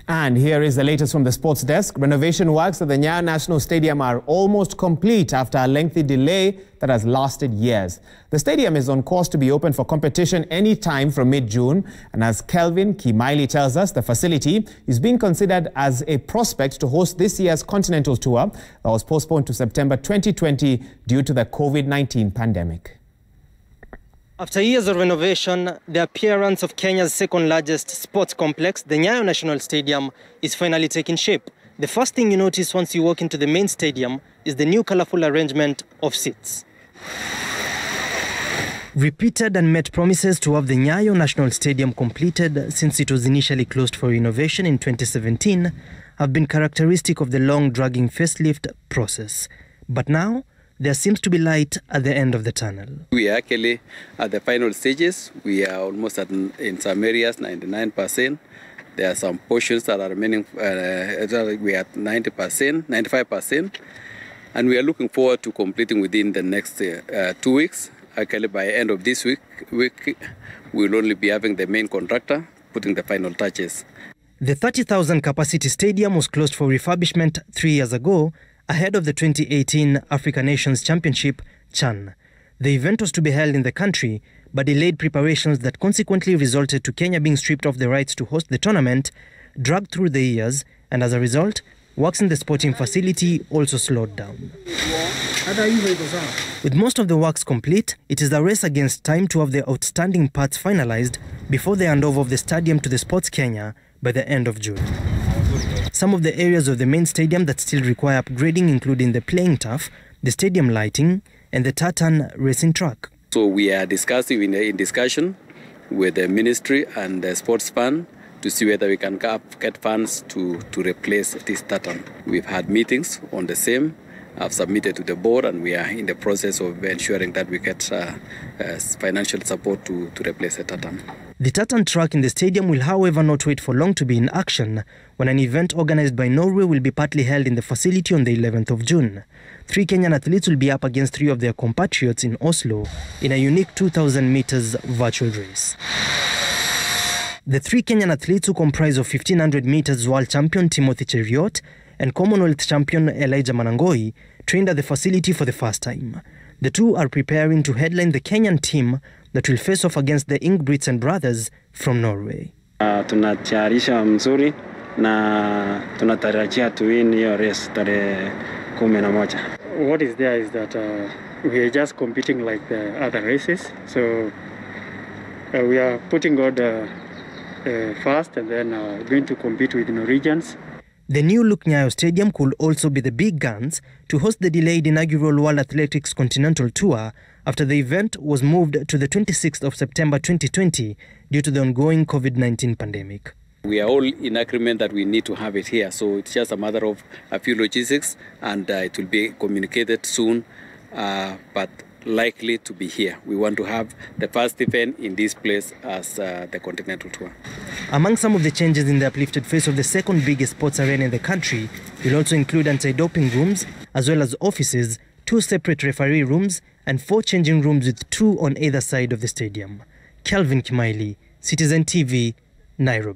And here is the latest from the sports desk. Renovation works at the Nyayo National Stadium are almost complete after a lengthy delay that has lasted years. The stadium is on course to be open for competition any time from mid-June. And as Kelvin Kimaili tells us, the facility is being considered as a prospect to host this year's Continental Tour that was postponed to September 2020 due to the COVID-19 pandemic. After years of renovation, the appearance of Kenya's second largest sports complex, the Nyayo National Stadium, is finally taking shape. The first thing you notice once you walk into the main stadium is the new colorful arrangement of seats. Repeated and met promises to have the Nyayo National Stadium completed since it was initially closed for renovation in 2017 have been characteristic of the long dragging facelift process. But now, there seems to be light at the end of the tunnel. We are actually at the final stages. We are almost at, in some areas, 99%. There are some portions that are remaining, we are at 90%, 95%. And we are looking forward to completing within the next 2 weeks. Actually, by the end of this week, we'll only be having the main contractor putting the final touches. The 30,000 capacity stadium was closed for refurbishment 3 years ago, ahead of the 2018 Africa Nations Championship, CHAN. The event was to be held in the country, but delayed preparations that consequently resulted to Kenya being stripped of the rights to host the tournament dragged through the years, and as a result, works in the sporting facility also slowed down. With most of the works complete, it is a race against time to have the outstanding parts finalized before the handover of the stadium to the Sports Kenya by the end of June. Some of the areas of the main stadium that still require upgrading including the playing turf, the stadium lighting, and the tartan racing track. So we are discussing in discussion with the ministry and the sports fund to see whether we can get funds to replace this tartan. We've had meetings on the same. I've submitted to the board, and we are in the process of ensuring that we get financial support to replace the tartan. The tartan track in the stadium will, however, not wait for long to be in action when an event organized by Norway will be partly held in the facility on the 11th of June. 3 Kenyan athletes will be up against 3 of their compatriots in Oslo in a unique 2,000 meters virtual race. The 3 Kenyan athletes, who comprise of 1,500 meters world champion Timothy Cheruiyot and Commonwealth champion Elijah Manangoi, trained at the facility for the first time. The two are preparing to headline the Kenyan team that will face off against the Ingebrigtsen brothers from Norway. Tunatayarisha mzuri na tunatarajia to win hiyo race tarehe 11. What is there is that we are just competing like the other races, so we are putting God first, and then going to compete with Norwegians. The new look Nyayo Stadium could also be the big guns to host the delayed inaugural World Athletics Continental Tour after the event was moved to the 26th of September 2020 due to the ongoing COVID-19 pandemic. We are all in agreement that we need to have it here, so it's just a matter of a few logistics, and it will be communicated soon, but likely to be here. We want to have the first event in this place as the Continental Tour. Among some of the changes in the uplifted face of the second biggest sports arena in the country will also include anti-doping rooms, as well as offices, 2 separate referee rooms, and 4 changing rooms with 2 on either side of the stadium. Kelvin Kimaili, Citizen TV, Nairobi.